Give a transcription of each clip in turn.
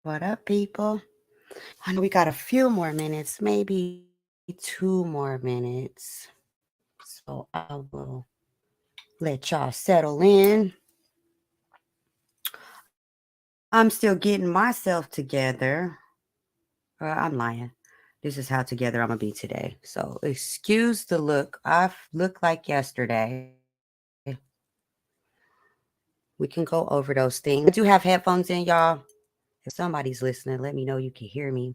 What up, people? I know we got a few more minutes, maybe 2 more minutes. So I will let y'all settle in. I'm still getting myself together. I'm lying. This is how together I'm going to be today. So excuse the look. I look like yesterday. We can go over those things. I do have headphones in, y'all. If somebody's listening, let me know you can hear me.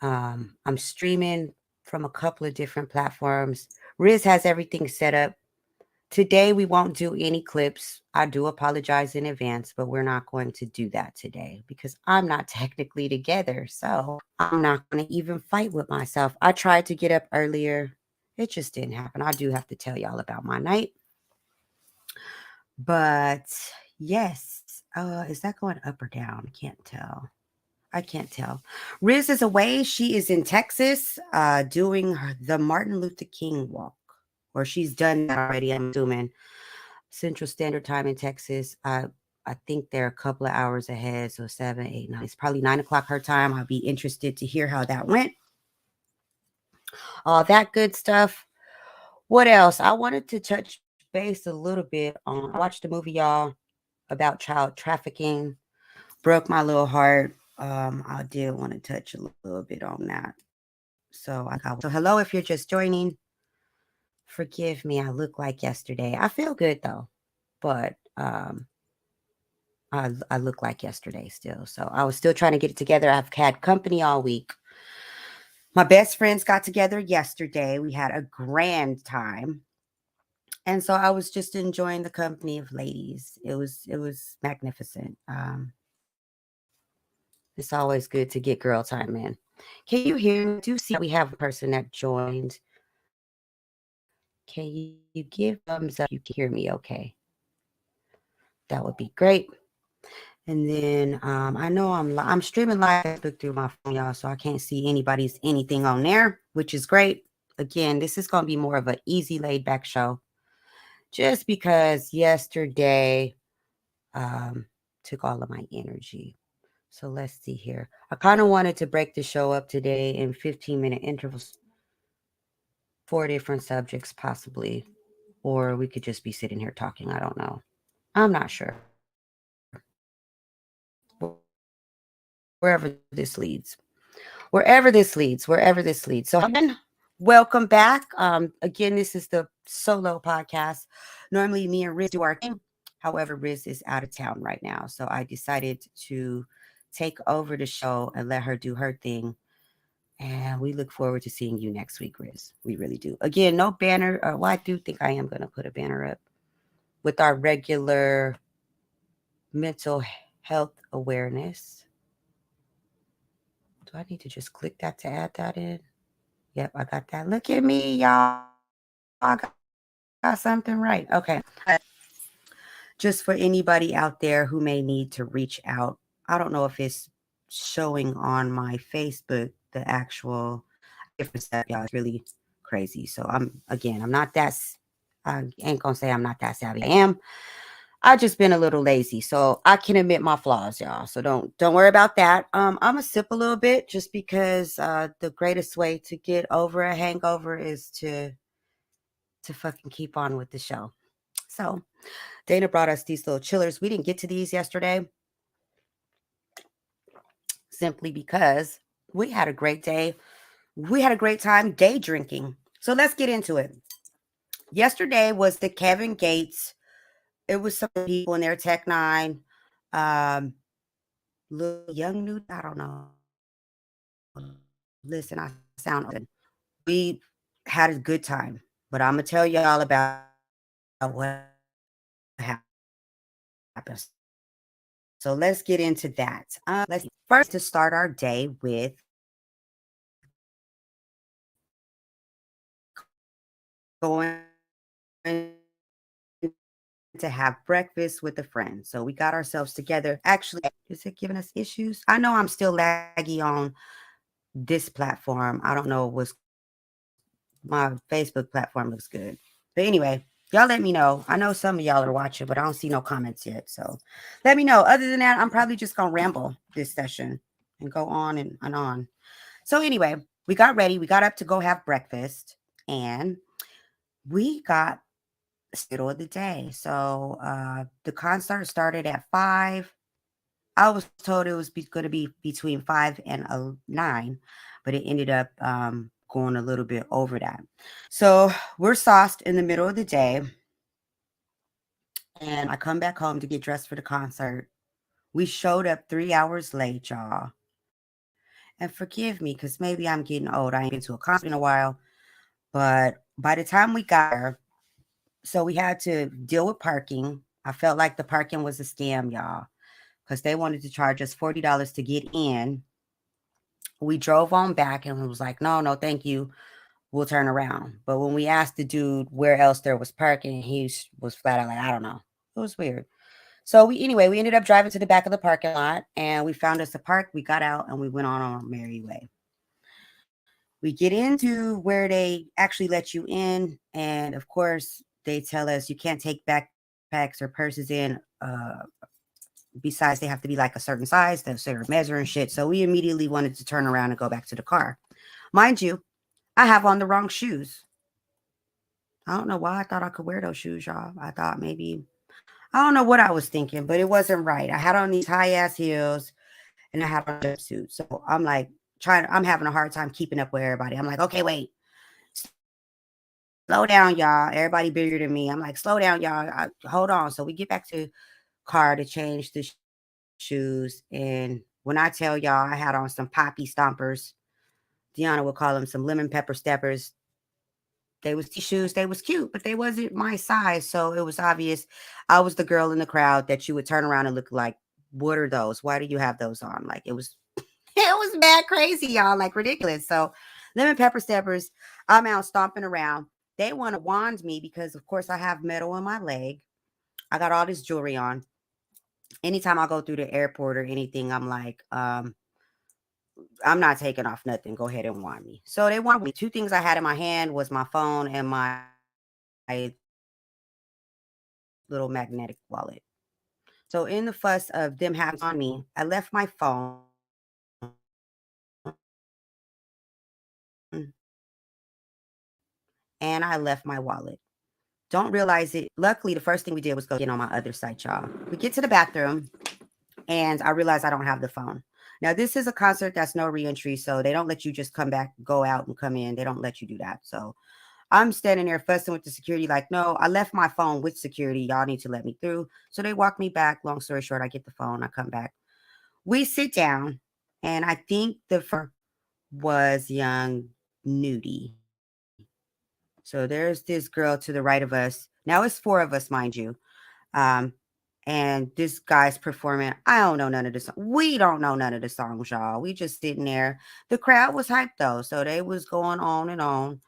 I'm streaming from a couple of different platforms. Riz has everything set up. Today, we won't do any clips. I do apologize in advance, but we're not going to do that today because I'm not technically together. So I'm not going to even fight with myself. I tried to get up earlier. It just didn't happen. I do have to tell y'all about my night. But yes, is that going up or down? Can't tell. I can't tell. Riz is away. She is in Texas doing the Martin Luther King walk, or she's done that already, I'm assuming. Central Standard Time in Texas. I think they're a couple of hours ahead, so 7, 8, 9. It's probably 9 o'clock her time. I'll be interested to hear how that went. All that good stuff. What else? I wanted to touch base a little bit on. I watched a movie, y'all, about child trafficking. Broke my little heart. I did want to touch a little bit on that. So hello if you're just joining. Forgive me, I look like yesterday. I feel good though, but I look like yesterday still. So I was still trying to get it together. I've had company all week. My best friends got together yesterday. We had a grand time. And so I was just enjoying the company of ladies. It was magnificent. It's always good to get girl time in. Can you hear me? I do see that we have a person that joined. Can you give a thumbs up if you can hear me okay? That would be great. And then I know I'm streaming live Facebook through my phone, y'all, so I can't see anybody's anything on there, which is great. Again, this is going to be more of an easy, laid back show, just because yesterday took all of my energy. So let's see here. I kind of wanted to break the show up today in 15-minute intervals, 4 different subjects possibly, or we could just be sitting here talking. I don't know. I'm not sure. Wherever this leads. Wherever this leads. Wherever this leads. So again, welcome back. Again, this is the solo podcast. Normally me and Riz do our thing. However, Riz is out of town right now. So I decided to take over the show and let her do her thing. And we look forward to seeing you next week, Riz. We really do. Again, no banner. Well, I do think I am going to put a banner up with our regular mental health awareness. Do I need to just click that to add that in? Yep, I got that. Look at me, y'all. I got something right. Okay. Just for anybody out there who may need to reach out, I don't know if it's showing on my Facebook the actual different stuff, y'all. It's really crazy. So I'm not that. I ain't gonna say I'm not that savvy. I am. I just been a little lazy, so I can admit my flaws, y'all. So don't worry about that. I'm gonna sip a little bit just because the greatest way to get over a hangover is to fucking keep on with the show. So Dana brought us these little chillers. We didn't get to these yesterday simply because we had a great day. We had a great time day drinking. So let's get into it. Yesterday was the Kevin Gates. It was some people in there, Tech Nine, little young new. I don't know. Listen, I sound old. We had a good time, but I'm gonna tell y'all about what happened. So let's get into that. Let's see. First, to start our day with going to have breakfast with a friend. So we got ourselves together. Actually, is it giving us issues? I know I'm still laggy on this platform. I don't know what's my Facebook platform looks good. But anyway, let's get into it. Y'all let me know. I know some of y'all are watching, but I don't see no comments yet. So let me know. Other than that, I'm probably just going to ramble this session and go on and on. So anyway, we got ready. We got up to go have breakfast, and we got middle of the day. So the concert started at 5. I was told it was going to be between 5 and 9, but it ended up going a little bit over that. So we're sauced in the middle of the day, and I come back home to get dressed for the concert. We showed up 3 hours late, y'all. And forgive me, because maybe I'm getting old. I ain't been to a concert in a while. But by the time we got there, so we had to deal with parking. I felt like the parking was a scam, y'all, because they wanted to charge us $40 to get in. We drove on back and was like, no, thank you. We'll turn around. But when we asked the dude where else there was parking, he was flat out like, I don't know. It was weird. So we ended up driving to the back of the parking lot, and we found us a park. We got out and we went on our merry way. We get into where they actually let you in, and of course they tell us you can't take backpacks or purses in. Besides, they have to be like a certain size, they'll start measuring shit. So we immediately wanted to turn around and go back to the car. Mind you, I have on the wrong shoes. I don't know why I thought I could wear those shoes, y'all. I thought maybe, I don't know what I was thinking, but it wasn't right. I had on these high ass heels and I had on a jumpsuit. So I'm like I'm having a hard time keeping up with everybody. I'm like, okay, wait, slow down, y'all. Everybody bigger than me. I'm like, slow down, y'all. Hold on. So we get back to car to change the shoes. And when I tell y'all, I had on some poppy stompers. Deanna would call them some lemon pepper steppers. They was shoes. They was cute, but they wasn't my size. So it was obvious I was the girl in the crowd that you would turn around and look like, what are those? Why do you have those on? Like it was bad crazy, y'all, like ridiculous. So lemon pepper steppers, I'm out stomping around. They want to wand me because of course I have metal in my leg. I got all this jewelry on. Anytime I go through the airport or anything, I'm like, I'm not taking off nothing. Go ahead and wand me. So they wanted me. Two things I had in my hand was my phone and my little magnetic wallet. So in the fuss of them having on me, I left my phone and I left my wallet. Don't realize it. Luckily, the first thing we did was go get on my other site, y'all. We get to the bathroom and I realize I don't have the phone. Now, this is a concert that's no reentry, so they don't let you just come back, go out and come in. They don't let you do that. So I'm standing there fussing with the security, like, no, I left my phone with security. Y'all need to let me through. So they walk me back. Long story short, I get the phone. I come back. We sit down, and I think the first was young Nudie. So there's this girl to the right of us. Now it's 4 of us, mind you. Um, and this guy's performing. I don't know none of the songs. We don't know none of the songs, y'all. We just sitting there. The crowd was hyped though, so they was going on and on.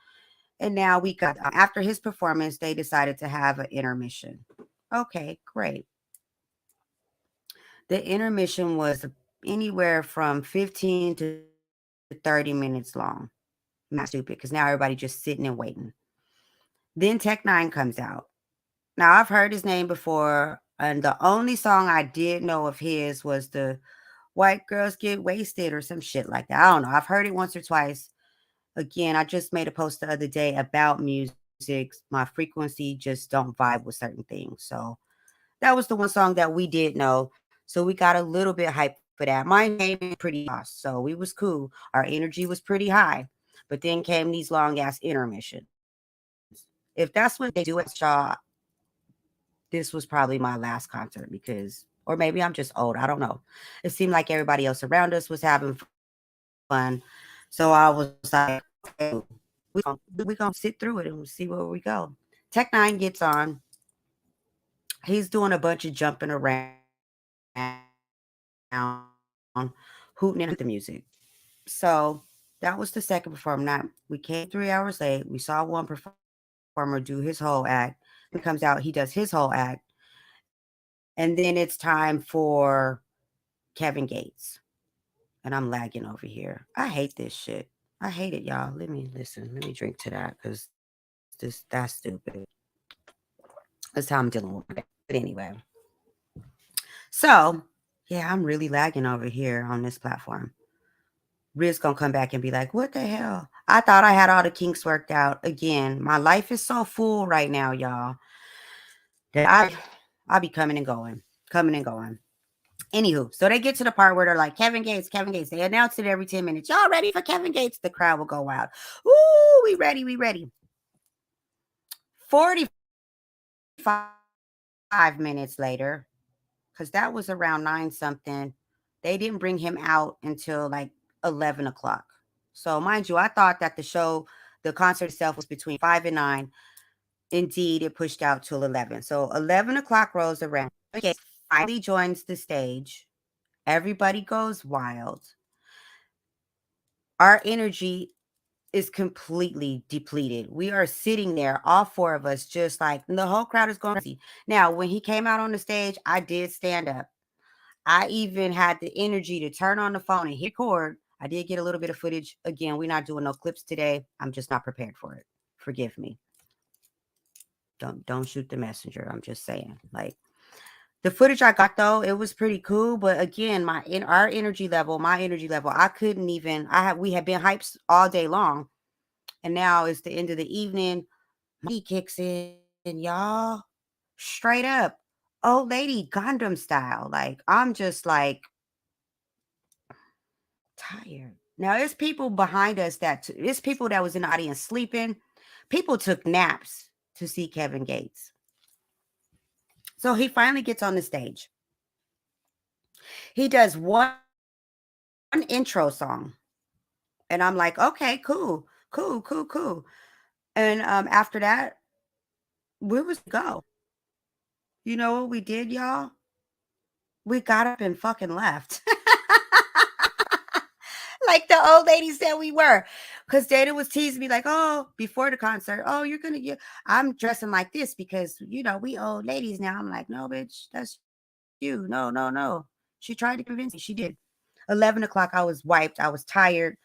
And now we got after his performance, they decided to have an intermission. Okay, great. The intermission was anywhere from 15 to 30 minutes long. Not stupid, because now everybody just sitting and waiting. Then Tech Nine comes out. Now I've heard his name before, and the only song I did know of his was the White Girls Get Wasted or some shit like that. I don't know. I've heard it once or twice. Again, I just made a post the other day about music. My frequency just don't vibe with certain things. So that was the one song that we did know. So we got a little bit hyped for that. My name is pretty lost, so it was cool. Our energy was pretty high. But then came these long ass intermissions. If that's what they do at Shaw, this was probably my last concert because, or maybe I'm just old. I don't know. It seemed like everybody else around us was having fun. So I was like, okay, we gonna sit through it and we'll see where we go. Tech Nine gets on. He's doing a bunch of jumping around, hooting at the music. So that was the second performer. Now we came 3 hours late. We saw one performer do his whole act. He comes out, he does his whole act. And then it's time for Kevin Gates. And I'm lagging over here. I hate this shit. I hate it, y'all. Let me drink to that because that's stupid. That's how I'm dealing with it. But anyway, so yeah, I'm really lagging over here on this platform. Riz gonna come back and be like, "What the hell? I thought I had all the kinks worked out." Again, my life is so full right now, y'all, that I be coming and going, coming and going. Anywho, so they get to the part where they're like, Kevin Gates, Kevin Gates. They announce it every 10 minutes. Y'all ready for Kevin Gates? The crowd will go wild. Ooh, we ready, we ready. 45 minutes later, because that was around 9 something, they didn't bring him out until like 11 o'clock. So mind you, I thought that the concert itself was between 5 and 9. Indeed, it pushed out till 11. So 11 o'clock rolls around. Okay, finally joins the stage. Everybody goes wild. Our energy is completely depleted. We are sitting there, all four of us, just like the whole crowd is going crazy. Now, when he came out on the stage, I did stand up. I even had the energy to turn on the phone and hit record. I did get a little bit of footage. Again, we're not doing no clips today. I'm just not prepared for it. Forgive me. Don't shoot the messenger. I'm just saying. Like, the footage I got though, it was pretty cool. But again, my energy level, I couldn't even. We had been hyped all day long, and now it's the end of the evening. My kicks in, y'all. Straight up, old lady Gundam style. Like I'm just like tired. Now it's people behind us it's people that was in the audience sleeping. People took naps to see Kevin Gates. So he finally gets on the stage. He does one intro song. And I'm like, okay, cool. And after that, where was go? You know what we did, y'all? We got up and fucking left. Like the old lady said we were. Because Dana was teasing me like, oh, before the concert, oh, you're going to get, I'm dressing like this because, we old ladies now. I'm like, no, bitch, that's you. No. She tried to convince me. She did. 11 o'clock, I was wiped. I was tired.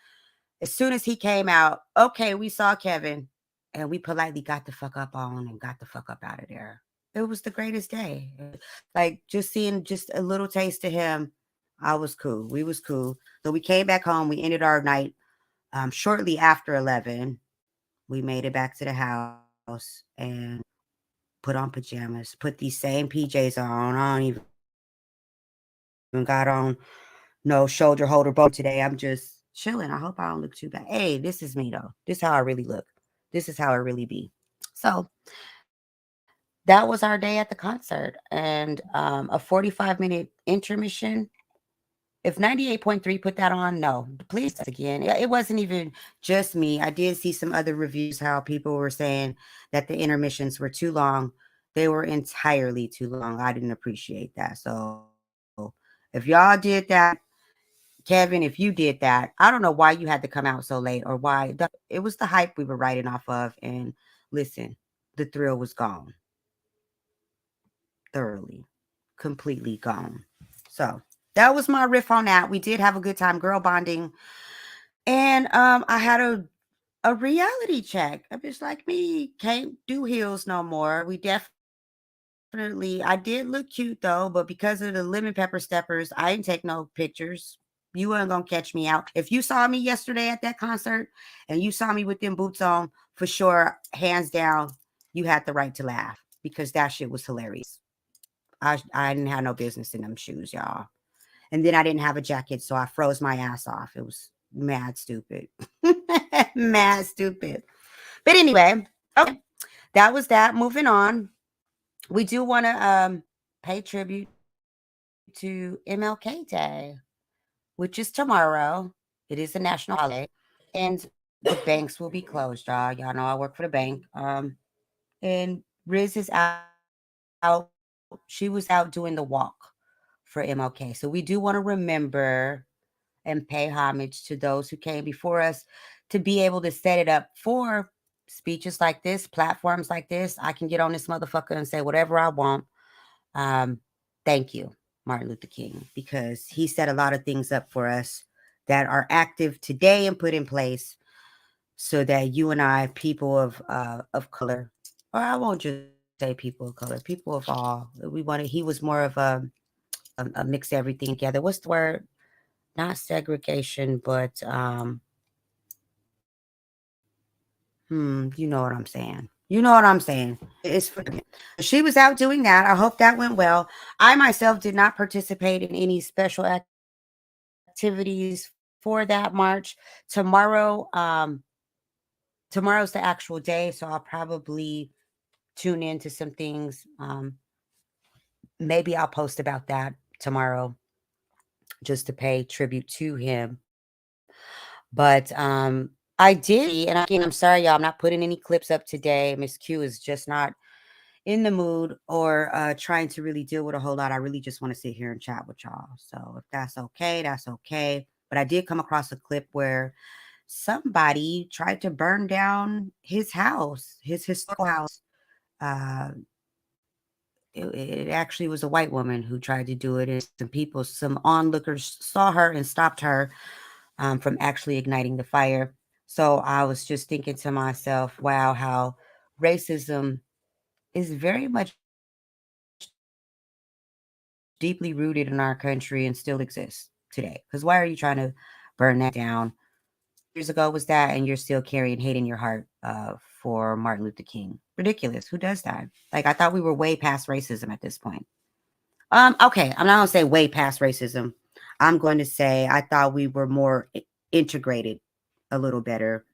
As soon as he came out, okay, we saw Kevin and we politely got the fuck up on and got the fuck up out of there. It was the greatest day. Like just seeing just a little taste of him, I was cool. We was cool. So we came back home. We ended our night shortly after 11. We made it back to the house and put on pajamas, put these same PJs on. I don't even got on no shoulder holder bone today. I'm just chilling. I hope I don't look too bad. Hey, this is me though. This is how I really look. This is how I really be. So that was our day at the concert and a 45-minute intermission. If 98.3 put that on, no, please again. It wasn't even just me. I did see some other reviews how people were saying that the intermissions were too long. They were entirely too long. I didn't appreciate that. So if y'all did that, Kevin, if you did that, I don't know why you had to come out so late or why. It was the hype we were riding off of. And listen, the thrill was gone. Thoroughly, completely gone. So that was my riff on that. We did have a good time girl bonding. And I had a reality check. A bitch like me can't do heels no more. We definitely, I did look cute though, but because of the lemon pepper steppers, I didn't take no pictures. You weren't gonna catch me out. If you saw me yesterday at that concert and you saw me with them boots on, for sure, hands down, you had the right to laugh because that shit was hilarious. I didn't have no business in them shoes, y'all. And then I didn't have a jacket, so I froze my ass off. It was mad stupid. Mad stupid. But anyway, okay. That was that. Moving on. We do want to pay tribute to MLK Day, which is tomorrow. It is a national holiday. And the banks will be closed, y'all. Y'all know I work for the bank. And Riz is out. She was out doing the walk for MLK. So we do want to remember and pay homage to those who came before us to be able to set it up for speeches like this, platforms like this. I can get on this motherfucker and say whatever I want. Thank you, Martin Luther King, because he set a lot of things up for us that are active today and put in place so that you and I, people of color, or I won't just say people of color, people of all. We wanted. He was more of a mix everything together. What's the word? Not segregation, but you know what I'm saying. You know what I'm saying. It's for she was out doing that. I hope that went well. I myself did not participate in any special activities for that march. Tomorrow, tomorrow's the actual day, so I'll probably tune into some things. Maybe I'll post about that tomorrow just to pay tribute to him. But I did, and again, I'm sorry, y'all. I'm not putting any clips up today. Miss Q is just not in the mood or trying to really deal with a whole lot. I really just want to sit here and chat with y'all. So if that's okay, that's okay. But I did come across a clip where somebody tried to burn down his house, his historical house. Uh, it actually was a white woman who tried to do it, and some people, some onlookers saw her and stopped her from actually igniting the fire. So I was just thinking to myself, wow, how racism is very much deeply rooted in our country and still exists today. Because why are you trying to burn that down? Years ago was that, and you're still carrying hate in your heart for Martin Luther King. Ridiculous. Who does that? Like, I thought we were way past racism at this point. Okay, I'm not gonna say way past racism. I'm going to say I thought we were more integrated a little better.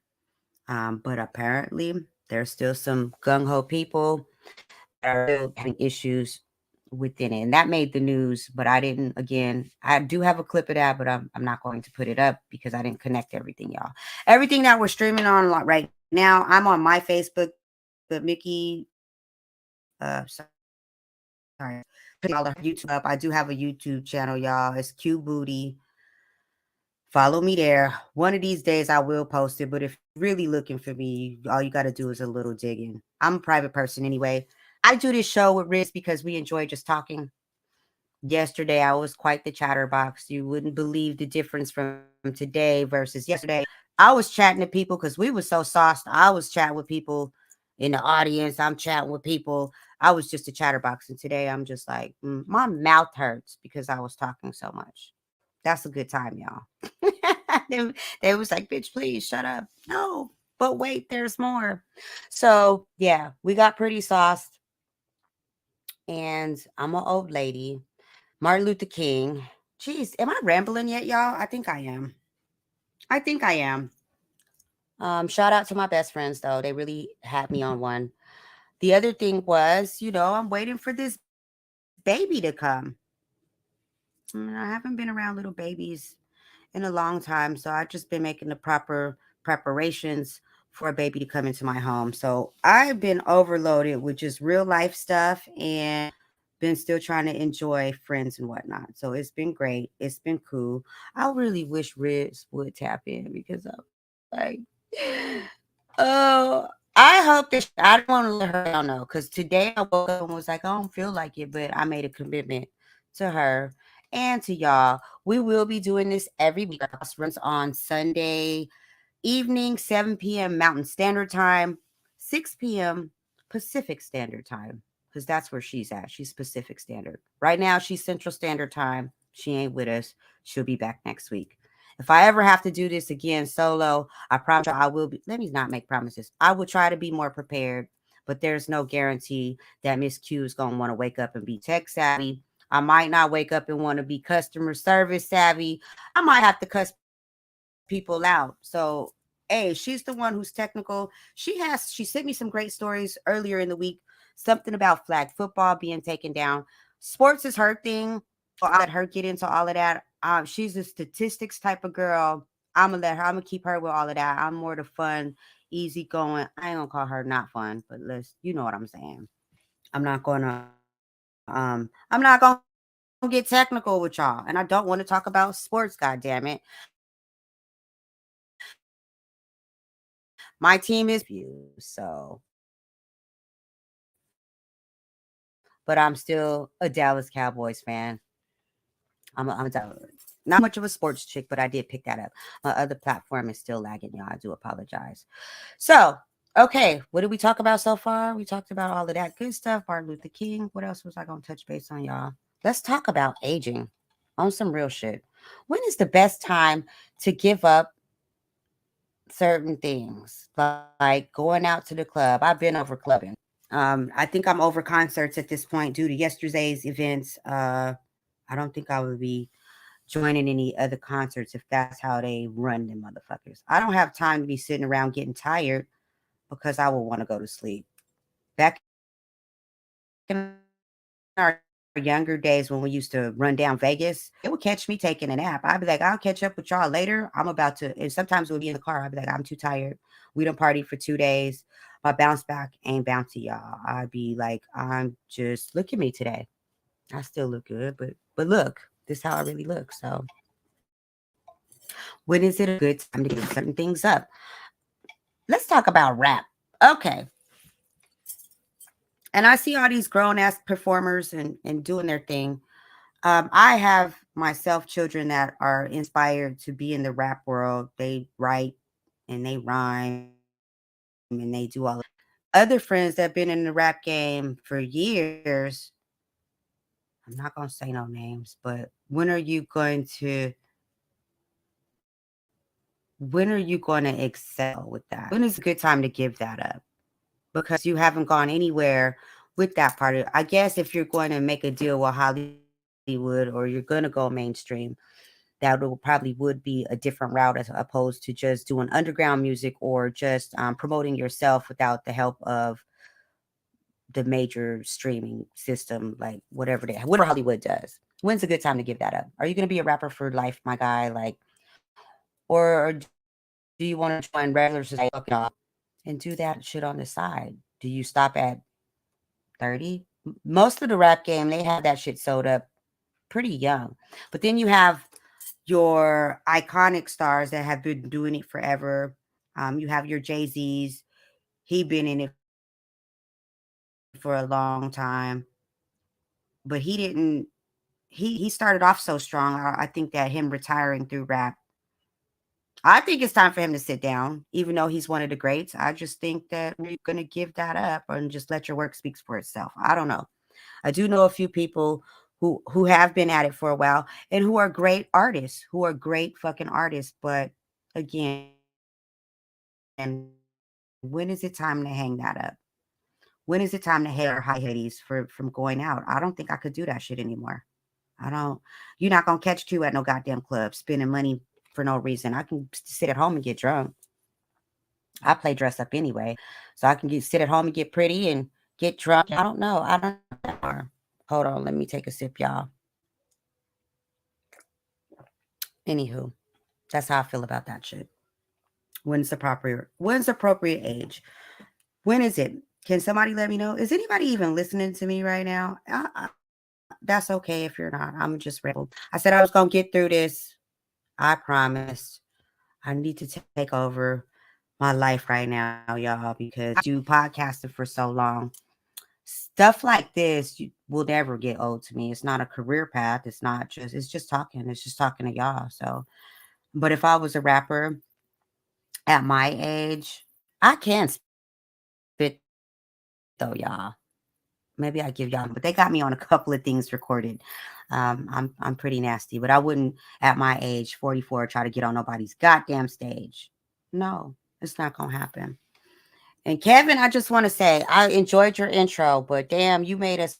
But apparently there's still some gung-ho people that are still having issues within it. And that made the news, but I didn't, again, I do have a clip of that, but I'm not going to put it up because I didn't connect everything, y'all. Everything that we're streaming on right now, I'm on my Facebook, but Mickey, sorry, all the YouTube up. I do have a YouTube channel, y'all. It's Q Booty. Follow me there. One of these days I will post it, but if you're really looking for me, all you got to do is a little digging. I'm a private person anyway. I do this show with Riz because we enjoy just talking. Yesterday, I was quite the chatterbox. You wouldn't believe the difference from today versus yesterday. I was chatting to people because we were so sauced. I was chatting with people in the audience. I'm chatting with people. I was just a chatterbox. And today I'm just like, my mouth hurts because I was talking so much. That's a good time, y'all. they was like, bitch, please shut up. No, but wait, there's more. So yeah, we got pretty sauced. And I'm an old lady. Martin Luther King. Jeez, am I rambling yet, y'all? I think I am. I think I am. Shout out to my best friends, though. They really had me on one. The other thing was, I'm waiting for this baby to come. I haven't been around little babies in a long time, so I've just been making the proper preparations for a baby to come into my home. So I've been overloaded with just real life stuff and been still trying to enjoy friends and whatnot. So it's been great. It's been cool. I really wish Riz would tap in because I'm like, oh, I hope that I don't want to let her down though. Because today I woke up and was like, I don't feel like it, but I made a commitment to her and to y'all. We will be doing this every week. Our house runs on Sunday evening, 7 p.m. Mountain Standard Time, 6 p.m. Pacific Standard Time, because that's where she's at. She's Pacific Standard. Right now, she's Central Standard Time. She ain't with us. She'll be back next week. If I ever have to do this again solo, I promise you I will be. Let me not make promises. I will try to be more prepared, but there's no guarantee that Miss Q is going to want to wake up and be tech savvy. I might not wake up and want to be customer service savvy. I might have to cuss people out. So, hey, she's the one who's technical. She sent me some great stories earlier in the week. Something about flag football being taken down. Sports is her thing. So I'll let her get into all of that. She's a statistics type of girl. I'm gonna keep her with all of that. I'm more the fun, easy going. I ain't gonna call her not fun, but you know what I'm saying. I'm not gonna get technical with y'all. And I don't want to talk about sports, god damn it. My team is few, so but I'm still a Dallas Cowboys fan. I'm not much of a sports chick, but I did pick that up. My other platform is still lagging, y'all. I do apologize. So, Okay, what did we talk about so far? We talked about all of that good stuff. Martin Luther King. What else was I going to touch base on, y'all? Let's talk about aging on some real shit. When is the best time to give up certain things, like going out to the club? I've been over clubbing. I think I'm over concerts at this point due to yesterday's events. I don't think I would be joining any other concerts if that's how they run them motherfuckers. I don't have time to be sitting around getting tired because I will want to go to sleep. Back in our younger days when we used to run down Vegas, it would catch me taking a nap. I'd be like, I'll catch up with y'all later. I'm about to, and sometimes we'll be in the car. I'd be like, I'm too tired. We done partied for 2 days. My bounce back ain't bounty, y'all. I'd be like, I'm just look at me today. I still look good, but look, this is how I really look. So when is it a good time to give certain things up? Let's talk about rap. Okay. And I see all these grown ass performers and doing their thing. I have myself children that are inspired to be in the rap world. They write and they rhyme and they do all of that. Other friends that have been in the rap game for years. I'm not gonna say no names, but when are you going to excel with that? When is a good time to give that up? Because you haven't gone anywhere with that part of it. I guess if you're going to make a deal with Hollywood or you're going to go mainstream, that probably would be a different route as opposed to just doing underground music or just promoting yourself without the help of the major streaming system, like whatever Hollywood does. When's a good time to give that up? Are you going to be a rapper for life, my guy? Like, or do you want to join regular society, fuck it off, and do that shit on the side? Do you stop at 30? Most of the rap game, they have that shit sold up pretty young. But then you have your iconic stars that have been doing it forever. You have your Jay-Z's. He been in it for a long time. But he started off so strong. I think that him retiring through rap, I think it's time for him to sit down, even though he's one of the greats. I just think that you're going to give that up and just let your work speak for itself. I don't know. I do know a few people who have been at it for a while and who are great artists, who are great fucking artists. But again, when is it time to hang that up? When is it time to hang your high hoodies from going out? I don't think I could do that shit anymore. I don't. You're not gonna catch Q at no goddamn club spending money for no reason. I can sit at home and get drunk. I play dress up anyway, so I can sit at home and get pretty and get drunk. I don't know about that part. Hold on, let me take a sip, y'all. Anywho, that's how I feel about that shit. When's appropriate age? When is it? Can somebody let me know? Is anybody even listening to me right now? That's okay if you're not. I'm just rambled. I said I was gonna get through this. I promised. I need to take over my life right now, y'all, because I do podcasting for so long. Stuff like this will never get old to me. It's not a career path. It's just talking. It's just talking to y'all. So, but if I was a rapper at my age, I can spit though, y'all. Maybe I give y'all some, but they got me on a couple of things recorded. I'm pretty nasty, but I wouldn't at my age, 44, try to get on nobody's goddamn stage. No, it's not gonna happen. And Kevin, I just want to say I enjoyed your intro, but damn, you made us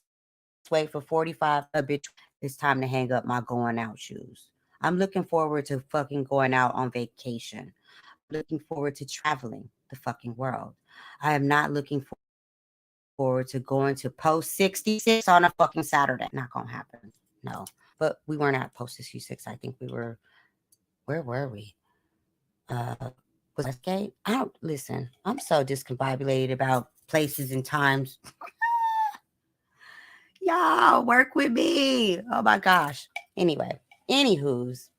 wait for 45 bitch. It's time to hang up my going out shoes. I'm looking forward to fucking going out on vacation. I'm looking forward to traveling the fucking world. I am not looking forward to going to post 66 on a fucking Saturday. Not gonna happen. No. But we weren't at post 66. I think we were, where were we? Was it Westgate? I don't listen. I'm so discombobulated about places and times. Y'all work with me. Oh my gosh. Anyway, anywho's,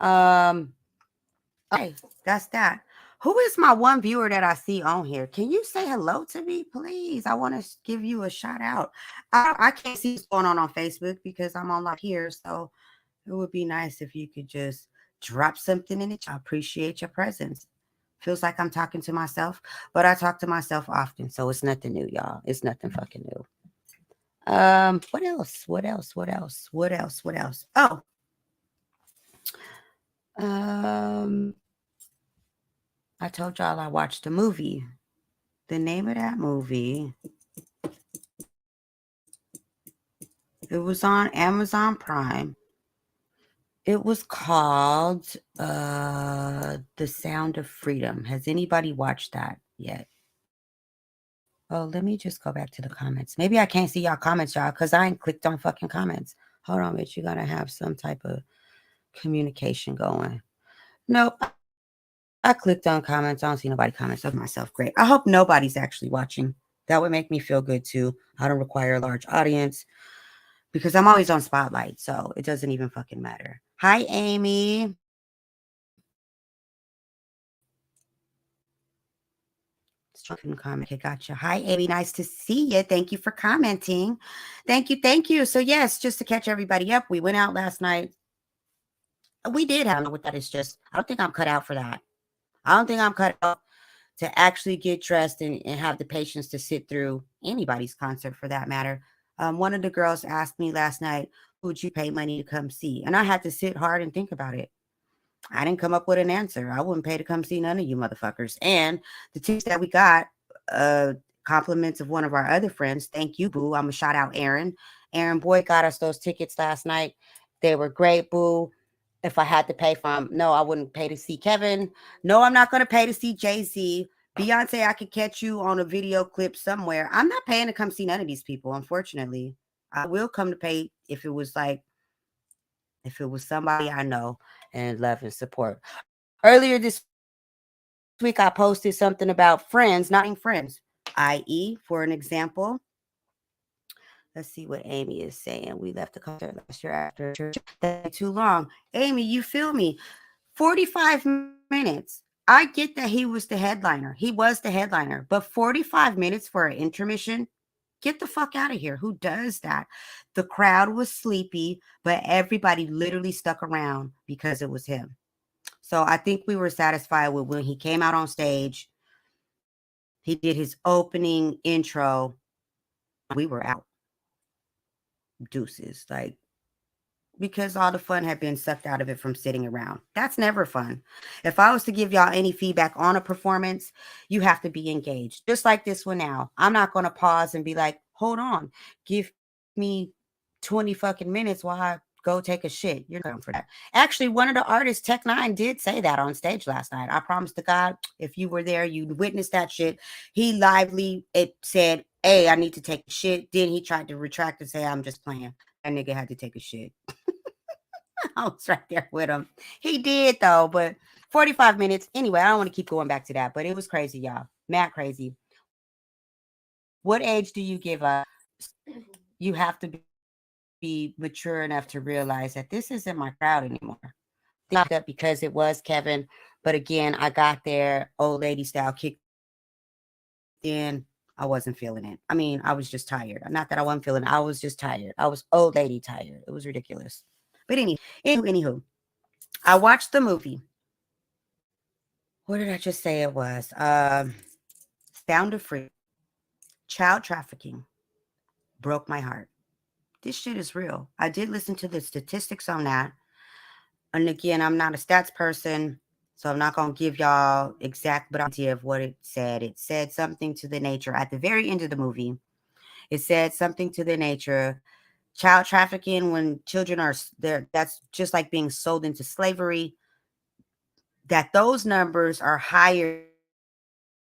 okay, that's that. Who is my one viewer that I see on here? Can you say hello to me, please? I want to give you a shout out. I can't see what's going on Facebook because I'm on live here. So it would be nice if you could just drop something in the chat. I appreciate your presence. Feels like I'm talking to myself, but I talk to myself often, so it's nothing new, y'all. It's nothing fucking new. What else? What else? What else? What else? What else? Oh, um, I told y'all I watched a movie. The name of that movie, it was on Amazon Prime. It was called The Sound of Freedom. Has anybody watched that yet? Oh, let me just go back to the comments. Maybe I can't see y'all comments, y'all, because I ain't clicked on fucking comments. Hold on, bitch. You gotta have some type of communication going. Nope. I clicked on comments. I don't see nobody comments of myself. Great. I hope nobody's actually watching. That would make me feel good too. I don't require a large audience because I'm always on Spotlight, so it doesn't even fucking matter. Hi, Amy. Comment. Okay, gotcha. Hi, Amy. Nice to see you. Thank you for commenting. Thank you. Thank you. So, yes, just to catch everybody up, we went out last night. We did have what that is just. I don't think I'm cut out for that. I don't think I'm cut out to actually get dressed and have the patience to sit through anybody's concert for that matter. One of the girls asked me last night, would you pay money to come see? And I had to sit hard and think about it. I didn't come up with an answer. I wouldn't pay to come see none of you motherfuckers. And the tickets that we got, compliments of one of our other friends. Thank you, boo. I'm gonna shout out Aaron. Aaron Boyd got us those tickets last night. They were great, boo. If I had to pay for them, no, I wouldn't pay to see Kevin. No, I'm not gonna pay to see Jay-Z. Beyonce, I could catch you on a video clip somewhere. I'm not paying to come see none of these people, unfortunately. I will come to pay if it was somebody I know and love and support. Earlier this week, I posted something about friends not being friends, i.e., for an example, let's see what Amy is saying. We left the concert last year after church. That's too long. Amy, you feel me? 45 minutes. I get that he was the headliner. He was the headliner, but 45 minutes for an intermission? Get the fuck out of here. Who does that? The crowd was sleepy, but everybody literally stuck around because it was him. So I think we were satisfied with when he came out on stage. He did his opening intro. We were out. Deuces. Like, because all the fun had been sucked out of it from sitting around. That's never fun. If I was to give y'all any feedback on a performance, you have to be engaged. Just like this one now. I'm not going to pause and be like, hold on, give me 20 fucking minutes while I go take a shit. You're not for that. Actually, one of the artists, Tech Nine, did say that on stage last night. I promise to God, if you were there, you'd witness that shit. He lively, it said, hey, I need to take a shit. Then he tried to retract and say, I'm just playing. That nigga had to take a shit. I was right there with him. He did though, but 45 minutes. Anyway, I don't want to keep going back to that, but it was crazy, y'all. Mad crazy. What age do you give up? You have to be mature enough to realize that this isn't my crowd anymore. Not that because it was Kevin, but again, I got there, old lady style, kicked in. I wasn't feeling it. I mean, I was just tired. Not that I wasn't feeling it. I was just tired. I was old lady tired. It was ridiculous. But anywho, I watched the movie. What did I just say it was? Sound of Freedom. Child trafficking broke my heart. This shit is real. I did listen to the statistics on that. And again, I'm not a stats person, so I'm not going to give y'all exact but idea of what it said. It said something to the nature at the very end of the movie. It said something to the nature, child trafficking when children are there, that's just like being sold into slavery, that those numbers are higher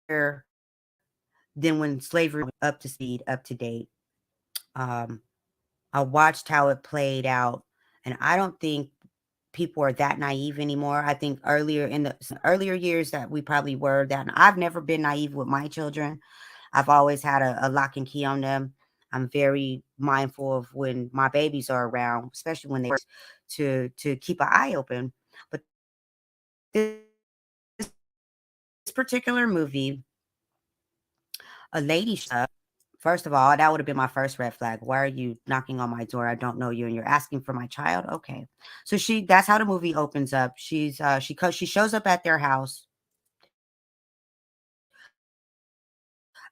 than when slavery was up to speed, up to date. I watched how it played out, and I don't think people are that naive anymore. I think in the earlier years that we probably were that. I've never been naive with my children. I've always had a lock and key on them. I'm very mindful of when my babies are around, especially when they to keep an eye open. But this particular movie, a lady showed up. First of all, that would have been my first red flag. Why are you knocking on my door? I don't know you, and you're asking for my child. Okay, so that's how the movie opens up. She shows up at their house.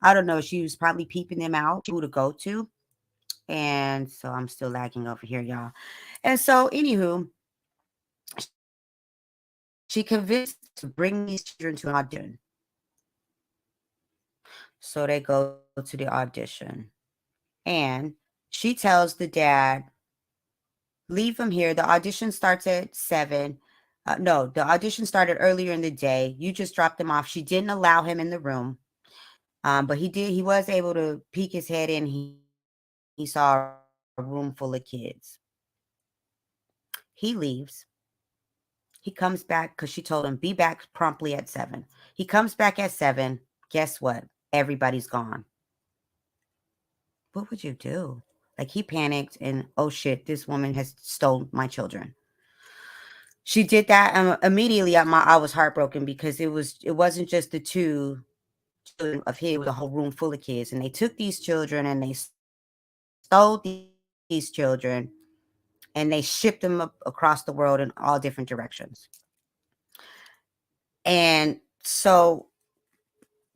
I don't know. She was probably peeping them out, who to go to. And so I'm still lagging over here, y'all. And so, anywho, she convinced to bring these children to an audition. So they go to the audition. And she tells the dad, leave him here. The audition starts at 7. No, the audition started earlier in the day. You just dropped him off. She didn't allow him in the room. But he was able to peek his head in. He saw a room full of kids. He leaves. He comes back because she told him, be back promptly at 7. He comes back at 7. Guess what? Everybody's gone. What would you do? Like, he panicked and, oh shit, this woman has stole my children. She did that immediately. I was heartbroken because it wasn't just the two children of his, it was a whole room full of kids. And they took these children and they stole these children and they shipped them up across the world in all different directions. And so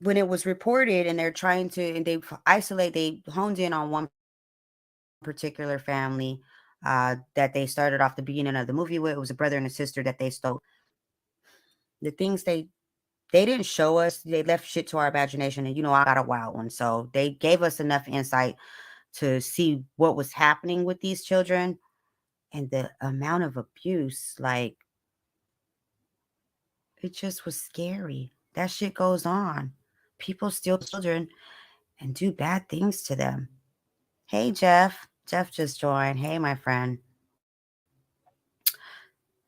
when it was reported and they're trying to, and they honed in on one particular family that they started off the beginning of the movie with. It was a brother and a sister that they stole. The things they didn't show us, they left shit to our imagination. And I got a wild one. So they gave us enough insight to see what was happening with these children and the amount of abuse. Like, it just was scary. That shit goes on. People steal children and do bad things to them. Hey, Jeff. Jeff just joined. Hey, my friend.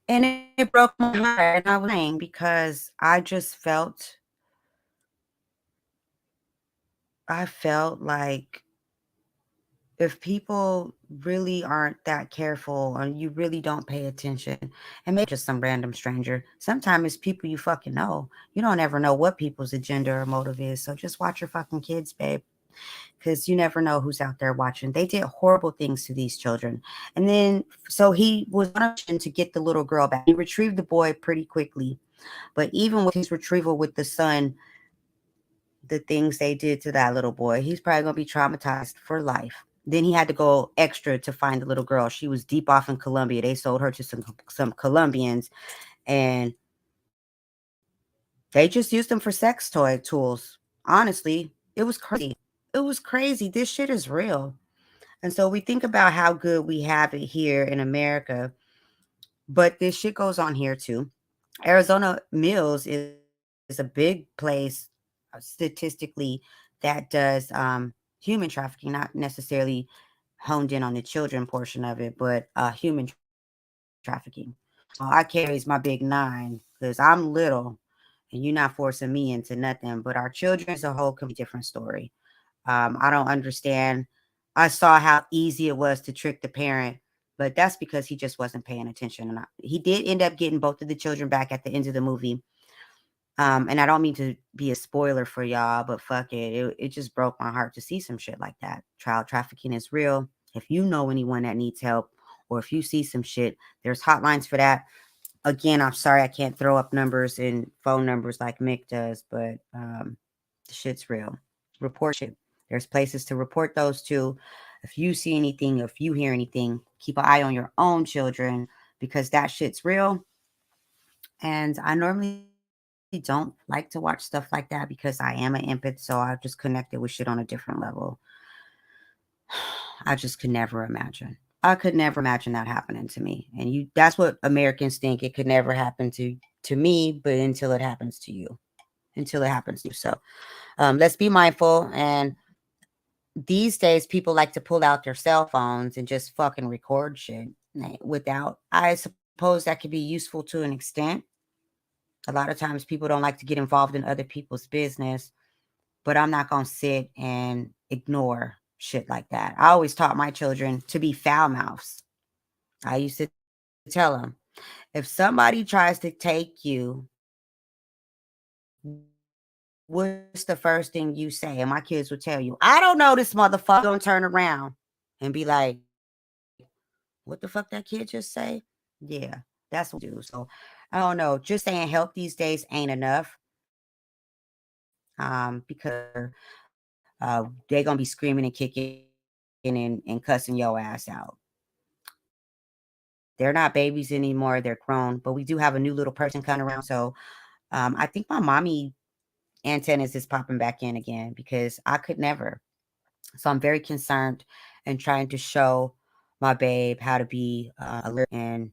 And it broke my heart. And I was saying because I felt like if people really aren't that careful and you really don't pay attention, and maybe just some random stranger, sometimes it's people you fucking know. You don't ever know what people's agenda or motive is. So just watch your fucking kids, babe, because you never know who's out there watching. They did horrible things to these children. And then, so he was on a mission to get the little girl back. He retrieved the boy pretty quickly. But even with his retrieval with the son, the things they did to that little boy, he's probably going to be traumatized for life. Then he had to go extra to find the little girl. She was deep off in Colombia. They sold her to some Colombians, and they just used them for sex toy tools. Honestly, it was crazy. It was crazy. This shit is real. And so we think about how good we have it here in America, but this shit goes on here too. Arizona Mills is a big place statistically that does human trafficking, not necessarily honed in on the children portion of it, but human trafficking. So I carries my big 9 because I'm little and you're not forcing me into nothing. But our children as a whole can be a different story. I don't understand. I saw how easy it was to trick the parent, but that's because he just wasn't paying attention. And he did end up getting both of the children back at the end of the movie. And I don't mean to be a spoiler for y'all, but fuck it. It just broke my heart to see some shit like that. Child trafficking is real. If you know anyone that needs help, or if you see some shit, there's hotlines for that. Again, I'm sorry I can't throw up numbers and phone numbers like Mick does, but the shit's real. Report shit. There's places to report those to. If you see anything, if you hear anything, keep an eye on your own children because that shit's real. And I normally don't like to watch stuff like that because I am an empath, so I just connected with shit on a different level. I just could never imagine. I could never imagine that happening to me. And that's what Americans think. It could never happen to me, but until it happens to you. Until it happens to you. So let's be mindful. And these days people like to pull out their cell phones and just fucking record shit without. I suppose that could be useful to an extent. A lot of times people don't like to get involved in other people's business, but I'm not going to sit and ignore shit like that. I always taught my children to be foul mouths. I used to tell them, if somebody tries to take you, what's the first thing you say? And my kids would tell you, I don't know, this motherfucker. Gonna turn around and be like, what the fuck that kid just say? Yeah, that's what we do. So I don't know. Just saying help these days ain't enough. Because they're gonna be screaming and kicking and cussing your ass out. They're not babies anymore, they're grown, but we do have a new little person coming around. So I think my mommy antennas is popping back in again because I could never. So I'm very concerned and trying to show my babe how to be alert and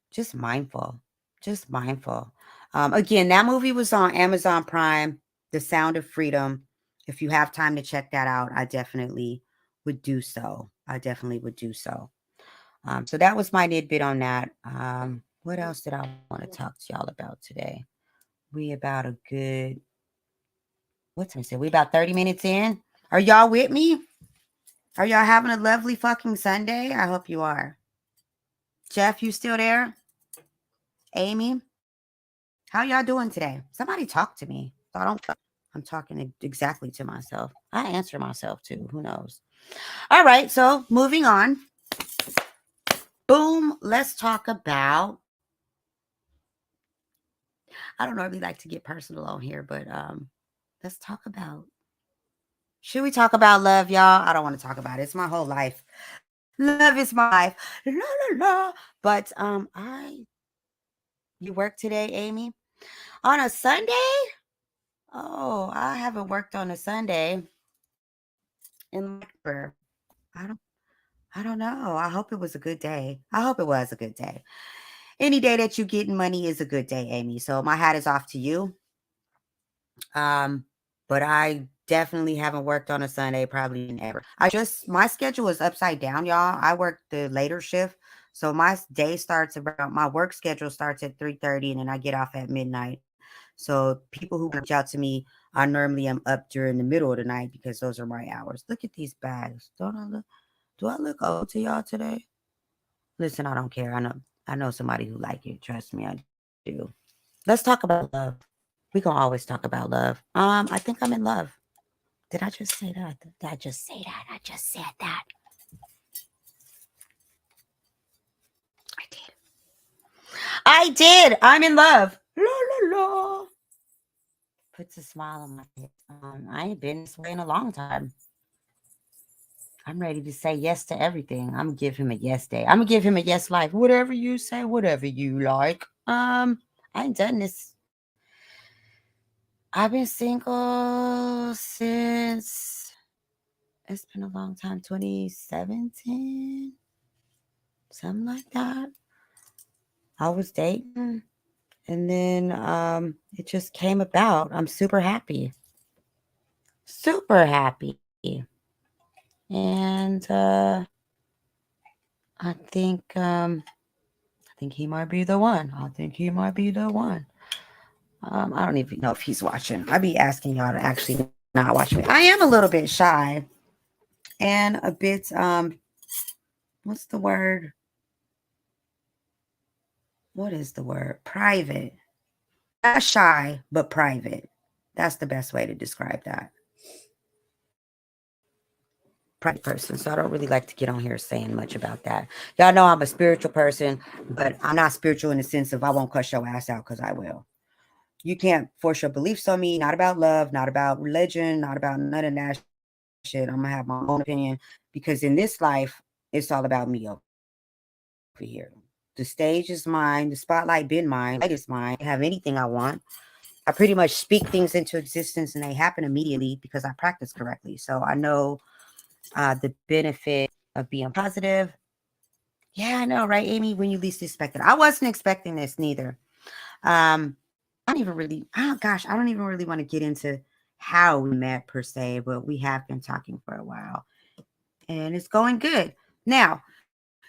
just mindful. Just mindful. Again, that movie was on Amazon Prime, The Sound of Freedom. If you have time to check that out, I definitely would do so. I definitely would do so. So that was my tidbit on that. What else did I want to talk to y'all about today? We about a good, what's I say? We about 30 minutes in. Are y'all with me? Are y'all having a lovely fucking Sunday? I hope you are. Jeff, you still there? Amy? How y'all doing today? Somebody talk to me. I'm talking exactly to myself. I answer myself too. Who knows? All right. So moving on. Boom. Let's talk about. I don't normally like to get personal on here, but let's talk about. Should we talk about love, y'all? I don't want to talk about it. It's my whole life. Love is my life. La la la. But you work today, Amy? On a Sunday? Oh, I haven't worked on a Sunday in forever. I don't I don't know. I hope it was a good day. I hope it was a good day. Any day that you getting money is a good day, Amy. So my hat is off to you. But I definitely haven't worked on a Sunday probably ever. My schedule is upside down, y'all. I work the later shift. So my day starts about my work schedule starts at 3:30 and then I get off at midnight. So people who reach out to me, I normally am up during the middle of the night because those are my hours. Look at these bags. Do I look old to y'all today? Listen, I don't care. I know somebody who like it. Trust me, I do. Let's talk about love. We can always talk about love. I think I'm in love. Did I just say that? Did I just say that? I just said that. I did. I did. I'm in love. La la la. Puts a smile on my face. I ain't been this way in a long time. I'm ready to say yes to everything. I'm gonna give him a yes day. I'm gonna give him a yes life. Whatever you say, whatever you like. I ain't done this. I've been single since it's been a long time, 2017, something like that. I was dating and then it just came about. I'm super happy. Super happy. And I think he might be the one. I think he might be the one. I don't even know if he's watching. I be asking y'all to actually not watch me. I am a little bit shy and a bit what's the word? What is the word? Private. Not shy, but private. That's the best way to describe that. Private person. So I don't really like to get on here saying much about that. Y'all know I'm a spiritual person, but I'm not spiritual in the sense of I won't cuss your ass out because I will. You can't force your beliefs on me. Not about love, not about religion, not about none of that shit. I'm gonna have my own opinion because in this life, it's all about me over here. The stage is mine. The spotlight been mine. Light is mine. I have anything I want. I pretty much speak things into existence and they happen immediately because I practice correctly. So I know the benefit of being positive. Yeah, I know, right, Amy? When you least expect it. I wasn't expecting this neither. I don't even really, oh gosh, I don't even really want to get into how we met per se, but we have been talking for a while and it's going good. Now,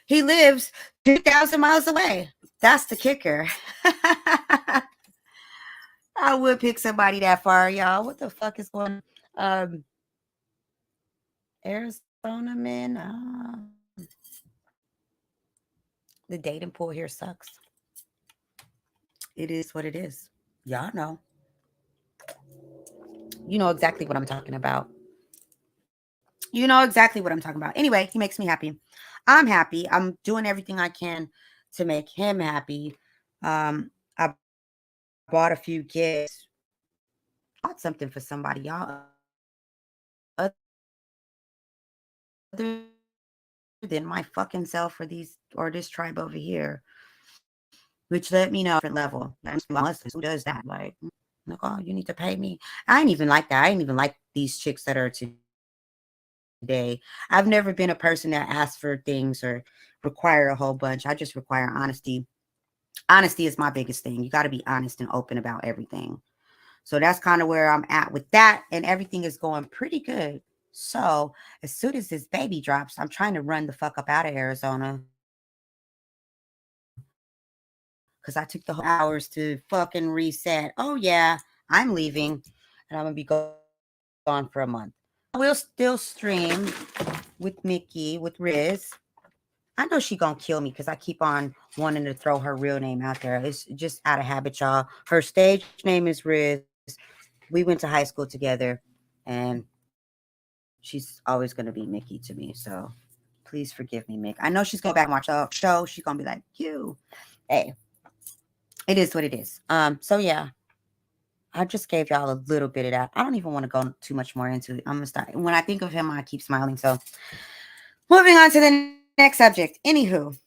he lives 2,000 miles away. That's the kicker. I would pick somebody that far, y'all. What the fuck is going on? Arizona, man. The dating pool here sucks. It is what it is. Y'all know. You know exactly what I'm talking about. You know exactly what I'm talking about. Anyway, he makes me happy. I'm happy. I'm doing everything I can to make him happy. I bought a few gifts. Bought something for somebody, y'all. than my fucking self or this tribe over here, which let me know different level. I'm Muslims. Who does that? Like, oh, you need to pay me. I ain't even like that. I ain't even like these chicks that are today. I've never been a person that asks for things or require a whole bunch. I just require honesty. Honesty is my biggest thing. You got to be honest and open about everything. So that's kind of where I'm at with that. And everything is going pretty good. So as soon as this baby drops, I'm trying to run the fuck up out of Arizona. Because I took the whole hours to fucking reset. Oh, yeah, I'm leaving. And I'm going to be gone for a month. I will still stream with Mickey, with Riz. I know she gonna kill me because I keep on wanting to throw her real name out there. It's just out of habit, y'all. Her stage name is Riz. We went to high school together, and she's always gonna be Mickey to me. So please forgive me, Mick. I know she's gonna go back and watch the show. She's gonna be like, you. Hey, it is what it is. So yeah, I just gave y'all a little bit of that. I don't even want to go too much more into it. I'm gonna start. When I think of him, I keep smiling. So moving on to the next subject. Anywho,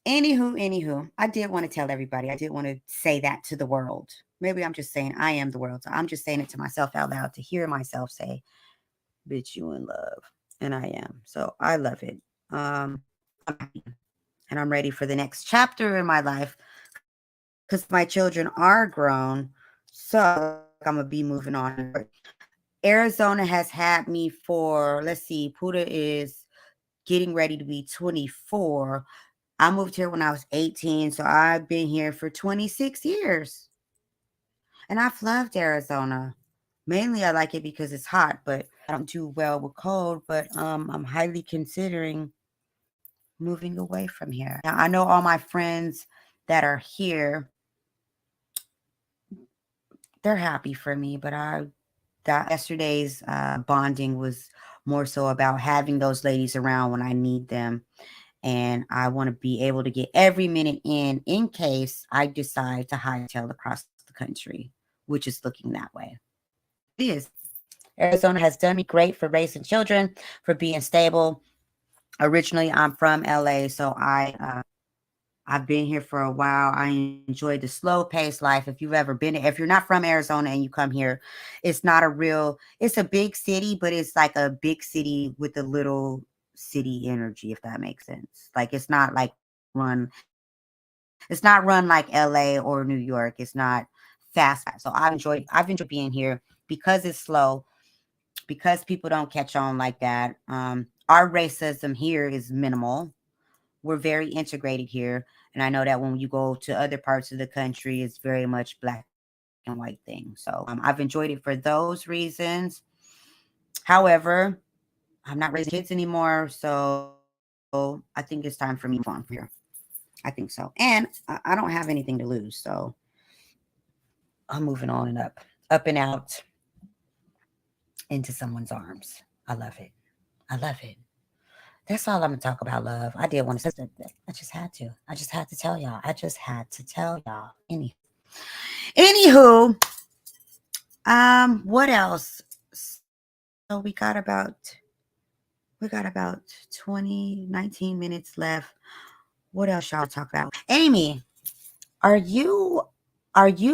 I did want to tell everybody. I did want to say that to the world. Maybe I'm just saying I am the world. So I'm just saying it to myself out loud to hear myself say, bitch, you in love. And I am. So I love it. I'm happy. And I'm ready for the next chapter in my life because my children are grown. So I'm going to be moving on. Arizona has had me for, let's see, Puda is getting ready to be 24. I moved here when I was 18, so I've been here for 26 years. And I've loved Arizona. Mainly I like it because it's hot, but I don't do well with cold, but I'm highly considering moving away from here. Now I know all my friends that are here, they're happy for me, but that yesterday's bonding was more so about having those ladies around when I need them. And I want to be able to get every minute in case I decide to hightail across the country, which is looking that way. It is. Arizona has done me great for raising children, for being stable. Originally, I'm from LA, so I've been here for a while. I enjoy the slow paced life. If you're not from Arizona and you come here, it's a big city, but it's like a big city with a little city energy, if that makes sense. Like it's not run like LA or New York. It's not fast. So I've enjoyed being here because it's slow, because people don't catch on like that. Our racism here is minimal. We're very integrated here. And I know that when you go to other parts of the country, it's very much black and white thing. So I've enjoyed it for those reasons. However, I'm not raising kids anymore. So I think it's time for me to move on from here. I think so. And I don't have anything to lose. So I'm moving on and up and out into someone's arms. I love it. I love it. That's all I'm gonna talk about, love. I did want to say that. I just had to. I just had to tell y'all. I just had to tell y'all. Anywho, what else? So we got about 19 minutes left. What else y'all talk about? Amy, are you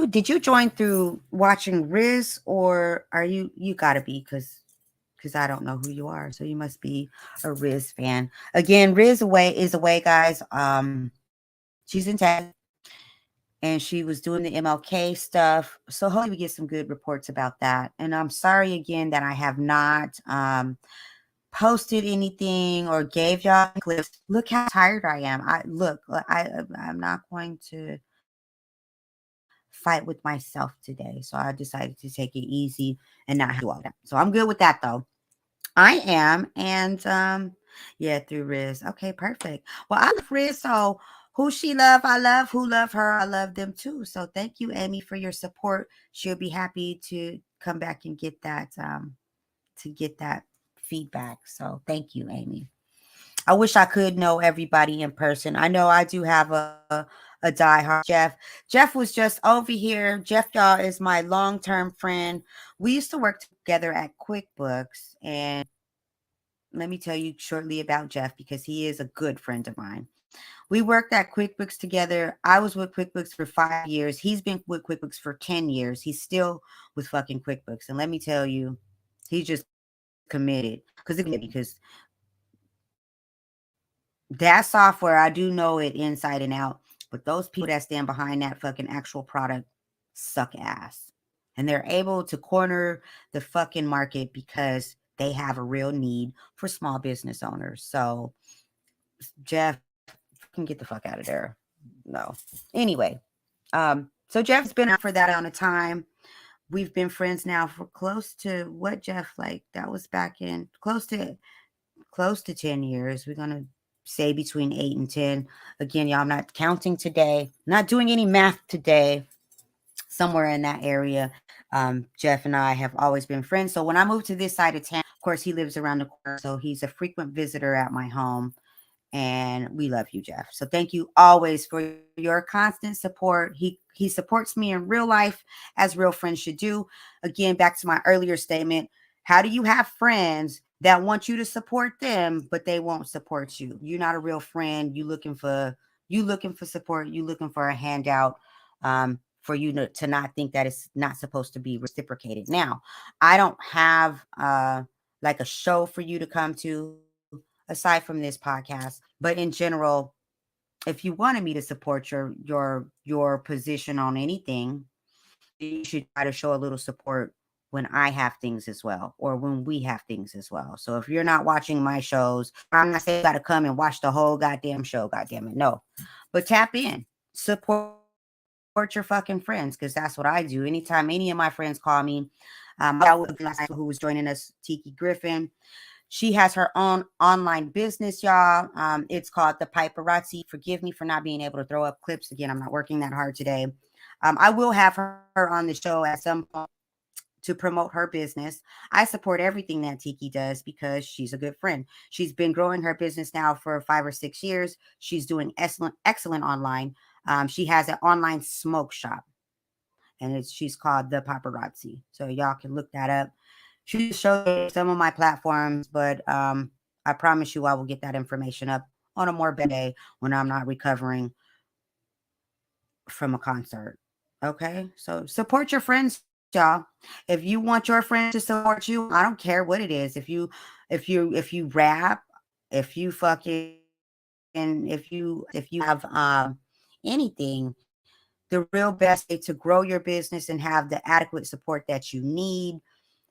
did you join through watching Riz, or are you gotta be because I don't know who you are. So you must be a Riz fan. Again, Riz is away, guys. She's in Texas and she was doing the MLK stuff. So hopefully we get some good reports about that. And I'm sorry again that I have not posted anything or gave y'all clips. Look how tired I am. I'm not going to fight with myself today. So I decided to take it easy and not have to do all that. So I'm good with that though. I am. And yeah, through Riz. Okay, perfect. Well, I love Riz. So who she love, I love. Who love her, I love them too. So thank you, Amy, for your support. She'll be happy to come back and get that feedback. So thank you, Amy. I wish I could know everybody in person. I know I do have a diehard Jeff. Jeff was just over here. Jeff, y'all, is my long-term friend. We used to work together at QuickBooks, and let me tell you shortly about Jeff because he is a good friend of mine. We worked at QuickBooks together. I was with QuickBooks for 5 years. He's been with QuickBooks for 10 years. He's still with fucking QuickBooks. And let me tell you, he's just committed because that software, I do know it inside and out, but those people that stand behind that fucking actual product suck ass. And they're able to corner the fucking market because they have a real need for small business owners. So, Jeff, can get the fuck out of there. No. Anyway, so Jeff's been out for that amount of time. We've been friends now for close to what, Jeff? Like that was back in close to 10 years. We're gonna say between 8 and 10. Again, y'all, I'm not counting today, not doing any math today. Somewhere in that area. Jeff and I have always been friends. So when I moved to this side of town, of course, he lives around the corner. So he's a frequent visitor at my home. And we love you, Jeff. So thank you always for your constant support. He supports me in real life as real friends should do. Again, back to my earlier statement, how do you have friends that want you to support them, but they won't support you? You're not a real friend. You looking for support. You looking for a handout. For you to not think that it's not supposed to be reciprocated. Now, I don't have like a show for you to come to aside from this podcast, but in general, if you wanted me to support your position on anything, you should try to show a little support when I have things as well, or when we have things as well. So if you're not watching my shows, I'm not saying you got to come and watch the whole goddamn show, goddamn it, no, but tap in, support your fucking friends, because that's what I do. Anytime any of my friends call me, who was joining us, Tiki Griffin. She has her own online business, y'all. It's called The Piperazzi. Forgive me for not being able to throw up clips. Again, I'm not working that hard today. I will have her on the show at some point to promote her business. I support everything that Tiki does because she's a good friend. She's been growing her business now for 5 or 6 years. She's doing excellent online. She has an online smoke shop, and she's called The Paparazzi. So y'all can look that up. She showed some of my platforms, but I promise you I will get that information up on a more better day when I'm not recovering from a concert. Okay, so support your friends, y'all. If you want your friends to support you, I don't care what it is. If you rap, if you fucking if you have anything, the real best way to grow your business and have the adequate support that you need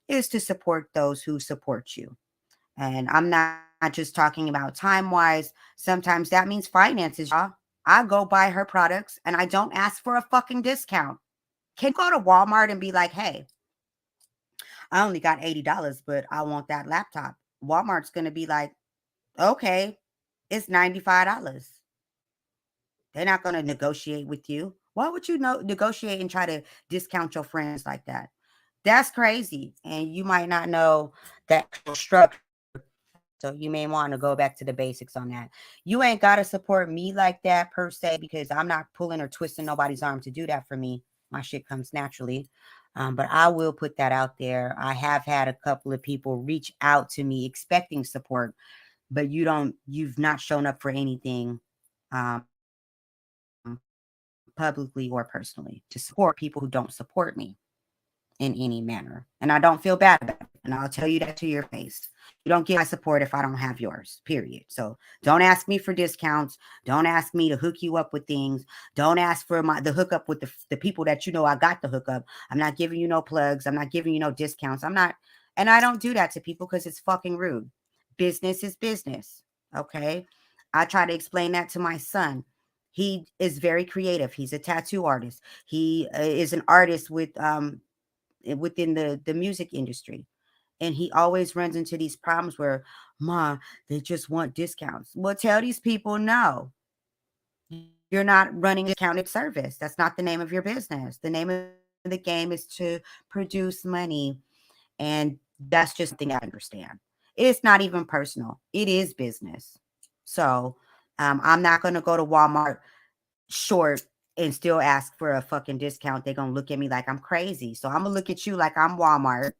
is to support those who support you. And I'm not just talking about time wise. Sometimes that means finances, y'all. I go buy her products and I don't ask for a fucking discount. Can you go to Walmart and be like, hey, I only got $80, but I want that laptop? Walmart's going to be like, okay, it's $95. They're not going to negotiate with you. Why would you negotiate and try to discount your friends like that? That's crazy. And you might not know that structure. So you may want to go back to the basics on that. You ain't got to support me like that per se, because I'm not pulling or twisting nobody's arm to do that for me. My shit comes naturally. But I will put that out there. I have had a couple of people reach out to me expecting support, but you've not shown up for anything um, publicly or personally to support people who don't support me in any manner. And I don't feel bad about it. And I'll tell you that to your face. You don't get my support if I don't have yours, period. So don't ask me for discounts. Don't ask me to hook you up with things. Don't ask for the hookup with the people that you know I got the hookup. I'm not giving you no plugs. I'm not giving you no discounts. And I don't do that to people because it's fucking rude. Business is business. Okay. I try to explain that to my son. He is very creative. He's a tattoo artist. He is an artist within the music industry. And he always runs into these problems where, Ma, they just want discounts. Well, tell these people no. You're not running a discounted service. That's not the name of your business. The name of the game is to produce money. And that's just something I understand. It's not even personal. It is business. So I'm not going to go to Walmart short and still ask for a fucking discount. They're going to look at me like I'm crazy. So I'm going to look at you like I'm Walmart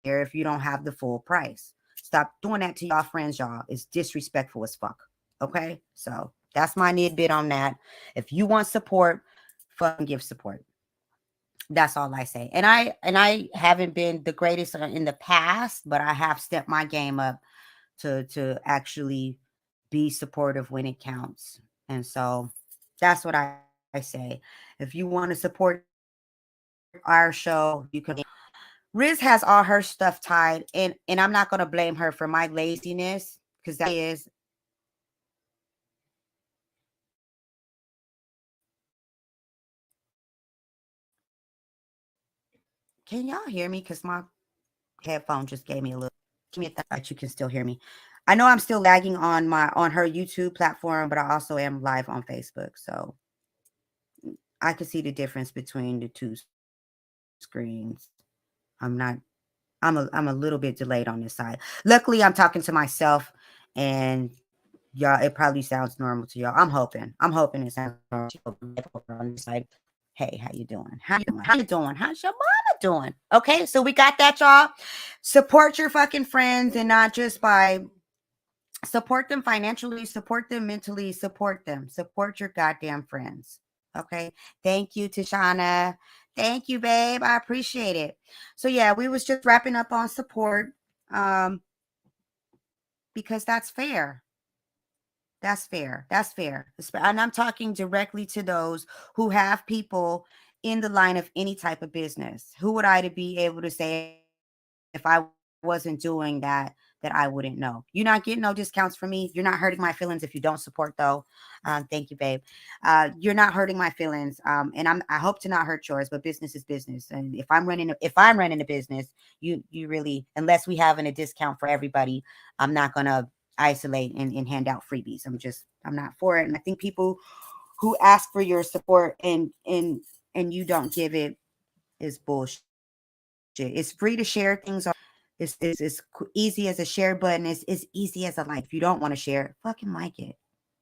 if you don't have the full price. Stop doing that to y'all friends, y'all. It's disrespectful as fuck. Okay? So that's my tidbit on that. If you want support, fucking give support. That's all I say. And I haven't been the greatest in the past, but I have stepped my game up to actually be supportive when it counts. And so that's what I say. If you want to support our show, you can. Riz has all her stuff tied, and I'm not gonna blame her for my laziness, because that is. Can y'all hear me? Because my headphone just gave me a little. Give me a thought that you can still hear me. I know I'm still lagging on her YouTube platform, but I also am live on Facebook, so I can see the difference between the two screens. I'm a little bit delayed on this side. Luckily, I'm talking to myself, and y'all, it probably sounds normal to y'all. I'm hoping it sounds normal to y'all on this side. Hey, how you doing? How you doing? How you doing? How's your mama doing? Okay, so we got that, y'all. Support your fucking friends, and not just by support them financially, support them mentally, support them. Support your goddamn friends. Okay. Thank you, Tashana. Thank you, babe. I appreciate it. So yeah, we was just wrapping up on support. Because that's fair. That's fair. That's fair. And I'm talking directly to those who have people in the line of any type of business. Who would I to be able to say if I wasn't doing that I wouldn't know? You're not getting no discounts from me. You're not hurting my feelings if you don't support, though. Thank you, babe. You're not hurting my feelings. And I hope to not hurt yours, but business is business. And if I'm running a business, you really, unless we having a discount for everybody, I'm not gonna isolate and hand out freebies. I'm not for it. And I think people who ask for your support and you don't give it is bullshit. It's free to share things. It's easy as a share button. It's easy as a like. If you don't want to share, fucking like it.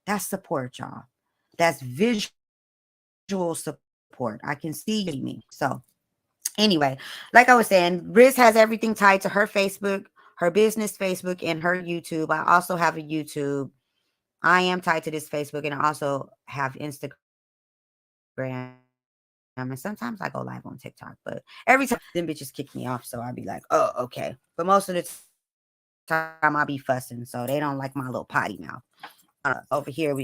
That's support, y'all. That's visual support. I can see me. So anyway, like I was saying, Riz has everything tied to her Facebook, her business Facebook, and her YouTube. I also have a YouTube. I am tied to this Facebook, and I also have Instagram. And sometimes I go live on TikTok, but every time them bitches kick me off, so I'll be like, oh, okay. But most of the time I'll be fussing, so they don't like my little potty mouth. Over here,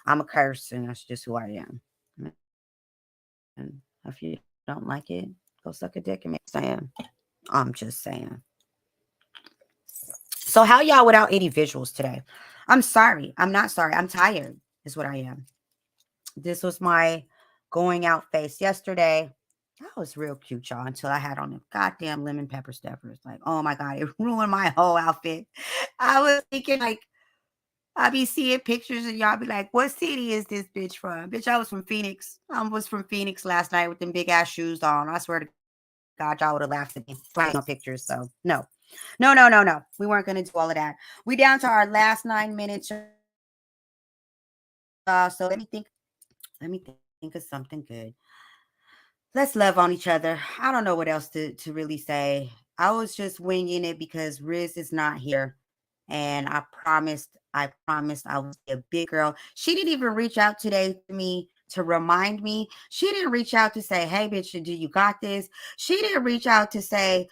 I'm a curse, and that's just who I am. And if you don't like it, go suck a dick and make saying. I'm just saying. So how y'all without any visuals today? I'm sorry. I'm not sorry. I'm tired is what I am. This was my going out face yesterday. That was real cute, y'all, until I had on the goddamn lemon pepper steppers. Like, oh my God, it ruined my whole outfit. I was thinking, like, I be seeing pictures and y'all be like, what city is this bitch from? Bitch, I was from Phoenix. I was from Phoenix last night with them big ass shoes on. I swear to God, y'all would have laughed at me. No pictures, so no. No. We weren't going to do all of that. We down to our last 9 minutes. So let me think of something good. Let's love on each other. I don't know what else to really say. I was just winging it because Riz is not here. And I promised I would be a big girl. She didn't even reach out today to me to remind me. She didn't reach out to say, hey, bitch, do you got this? She didn't reach out to say,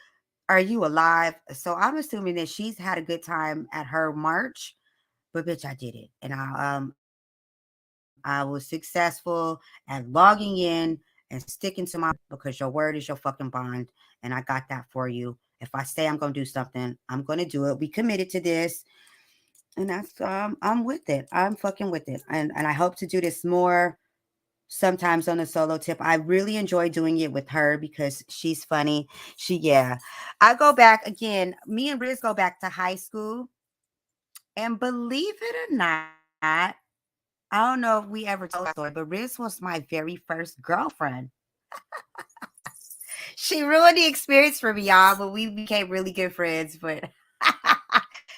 are you alive? So I'm assuming that she's had a good time at her march. But bitch, I did it. And I was successful at logging in and sticking to my, because your word is your fucking bond. And I got that for you. If I say I'm going to do something, I'm going to do it. We committed to this. And that's, I'm with it. I'm fucking with it. And I hope to do this more sometimes on a solo tip. I really enjoy doing it with her because she's funny. I go back again. Me and Riz go back to high school. And believe it or not, I don't know if we ever told the story, but Riz was my very first girlfriend. She ruined the experience for me, y'all, but we became really good friends. But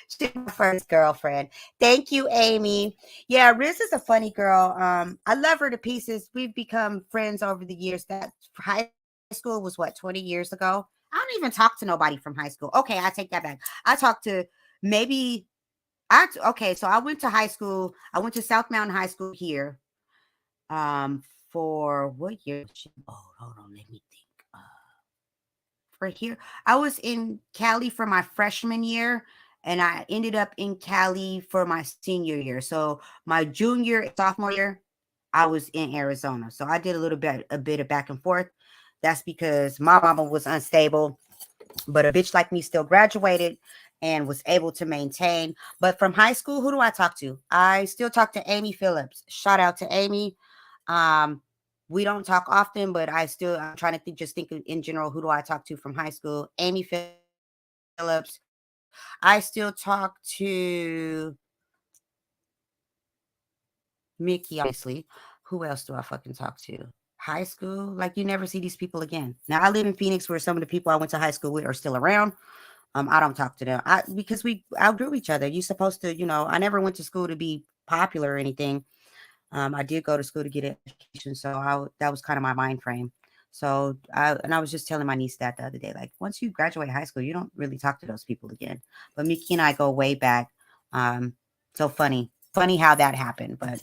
she's my first girlfriend. Thank you, Amy. Yeah, Riz is a funny girl. I love her to pieces. We've become friends over the years. That high school was 20 years ago. I don't even talk to nobody from high school. Okay, I take that back. I talked to maybe okay, so I went to high school. I went to South Mountain High School here. For what year? Oh, hold on, let me think. For here, I was in Cali for my freshman year, and I ended up in Cali for my senior year. So my junior and sophomore year, I was in Arizona. So I did a bit of back and forth. That's because my mama was unstable, but a bitch like me still graduated and was able to maintain. But from high school, who do I talk to? I still talk to Amy Phillips. Shout out to Amy. Um, we don't talk often, but I'm trying to think in general, who do I talk to from high school? Amy Phillips. I still talk to Mickey, obviously. Who else do I fucking talk to? High school? Like, you never see these people again. Now, I live in Phoenix where some of the people I went to high school with are still around. I don't talk to them. Because we outgrew each other. You're supposed to, I never went to school to be popular or anything. I did go to school to get an education, so that was kind of my mind frame. So I was just telling my niece that the other day, like, once you graduate high school, you don't really talk to those people again. But Mickey and I go way back. So funny how that happened. But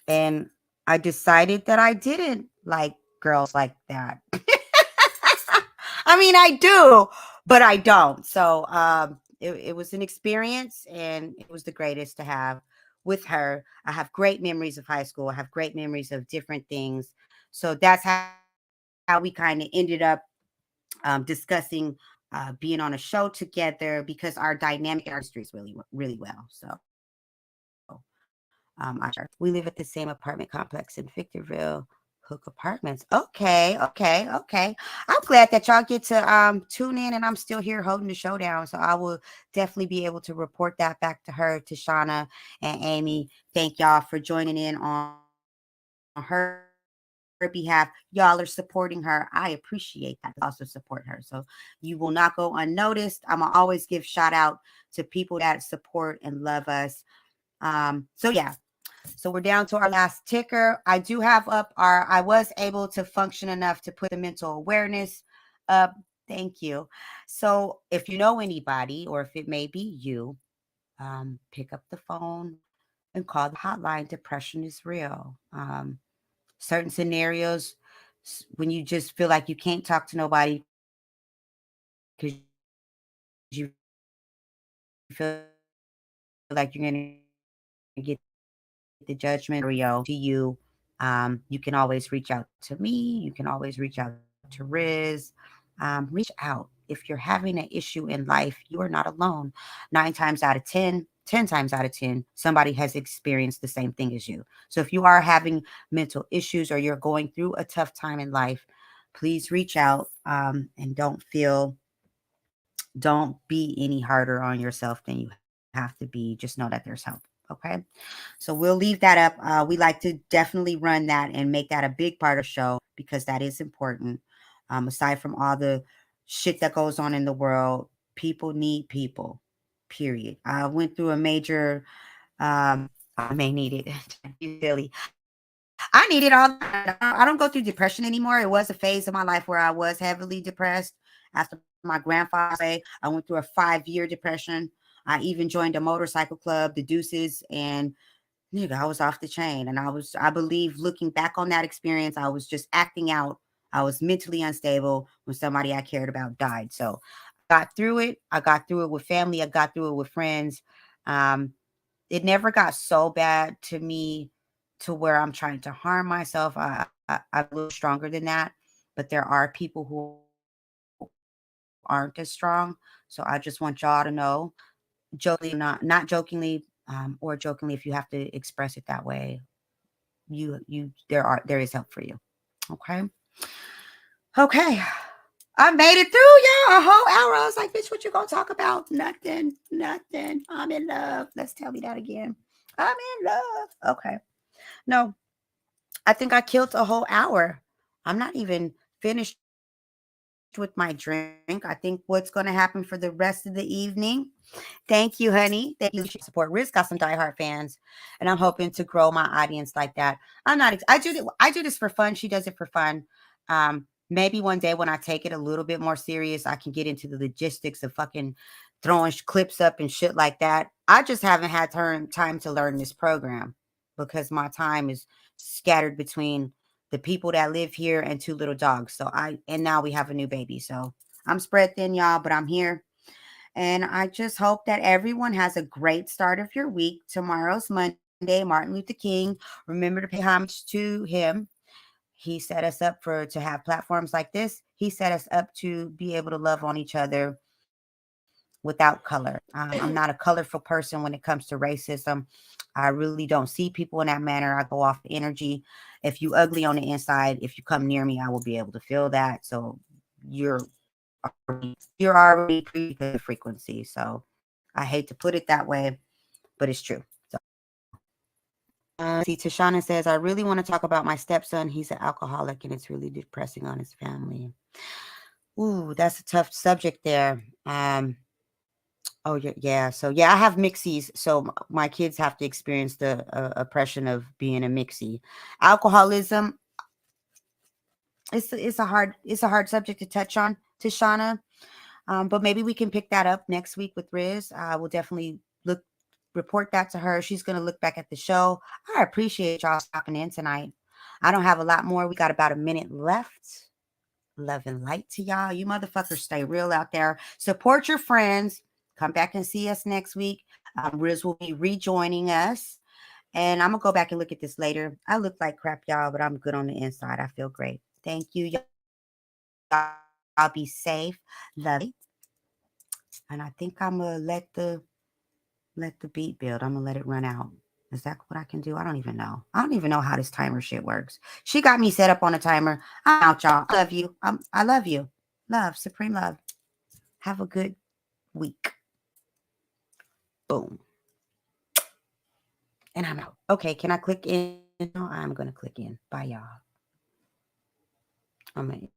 and I decided that I didn't like girls like that. I mean, I do, but I don't. So it was an experience, and it was the greatest to have with her. I have great memories of high school. I have great memories of different things. So that's how we kind of ended up discussing being on a show together, because our dynamic in our history is really, really well. So we live at the same apartment complex in Victorville. Hook Apartments. Okay. I'm glad that y'all get to tune in, and I'm still here holding the show down. So I will definitely be able to report that back to her, to Shauna and Amy. Thank y'all for joining in on her behalf. Y'all are supporting her. I appreciate that. Also support her. So you will not go unnoticed. I'm gonna always give shout out to people that support and love us. So yeah. So we're down to our last ticker. I do have up I was able to function enough to put the mental awareness up. Thank you. So if you know anybody, or if it may be you, pick up the phone and call the hotline. Depression is real. Certain scenarios, when you just feel like you can't talk to nobody because you feel like you're going to get the judgment to you. You can always reach out to me. You can always reach out to Riz. Reach out. If you're having an issue in life, you are not alone. 9 times out of 10, 10 times out of 10, somebody has experienced the same thing as you. So if you are having mental issues, or you're going through a tough time in life, please reach out, and don't be any harder on yourself than you have to be. Just know that there's help. Okay. So we'll leave that up. We like to definitely run that and make that a big part of the show, because that is important. Aside from all the shit that goes on in the world, people need people, period. I went through a major, I may need it. Silly. I need it all. I don't go through depression anymore. It was a phase of my life where I was heavily depressed. After my grandfather, I went through a 5-year depression. I even joined a motorcycle club, the Deuces, and nigga, I was off the chain. And I believe, looking back on that experience, I was just acting out. I was mentally unstable when somebody I cared about died. So I got through it. I got through it with family. I got through it with friends. It never got so bad to me to where I'm trying to harm myself. I'm a little stronger than that, but there are people who aren't as strong. So I just want y'all to know, jokingly, not jokingly, or jokingly, if you have to express it that way, there is help for you. Okay. I made it through, y'all, a whole hour. I was like, bitch, what you gonna talk about? Nothing. I'm in love. Let's tell me that again. I'm in love. Okay. No, I think I killed a whole hour. I'm not even finished with my drink. I think what's going to happen for the rest of the evening. Thank you, honey. Thank you. Support. Riz got some diehard fans, and I'm hoping to grow my audience like that. I do this for fun. She does it for fun. Maybe one day when I take it a little bit more serious, I can get into the logistics of fucking throwing clips up and shit like that. I just haven't had time to learn this program because my time is scattered between the people that live here and two little dogs. And now we have a new baby. So I'm spread thin, y'all, but I'm here. And I just hope that everyone has a great start of your week. Tomorrow's Monday, Martin Luther King. Remember to pay homage to him. He set us up to have platforms like this. He set us up to be able to love on each other without color. I'm not a colorful person when it comes to racism. I really don't see people in that manner. I go off the energy. If you ugly on the inside, if you come near me, I will be able to feel that. So you're already frequency. So I hate to put it that way, but it's true. So see, Tashana says, I really want to talk about my stepson. He's an alcoholic and it's really depressing on his family. Ooh, that's a tough subject there. Oh, yeah. So, yeah, I have mixies. So my kids have to experience the oppression of being a mixie. Alcoholism, it's a hard subject to touch on, Tashana. But maybe we can pick that up next week with Riz. I will definitely report that to her. She's going to look back at the show. I appreciate y'all stopping in tonight. I don't have a lot more. We got about a minute left. Love and light to y'all. You motherfuckers stay real out there. Support your friends. Come back and see us next week. Riz will be rejoining us. And I'm going to go back and look at this later. I look like crap, y'all, but I'm good on the inside. I feel great. Thank you, y'all. I'll be safe. Love it. And I think I'm going to let the beat build. I'm going to let it run out. Is that what I can do? I don't even know. I don't even know how this timer shit works. She got me set up on a timer. I'm out, y'all. I love you. I love you. Love, supreme love. Have a good week. Boom. And I'm out. Okay, can I click in? No, I'm going to click in. Bye, y'all. I'm going to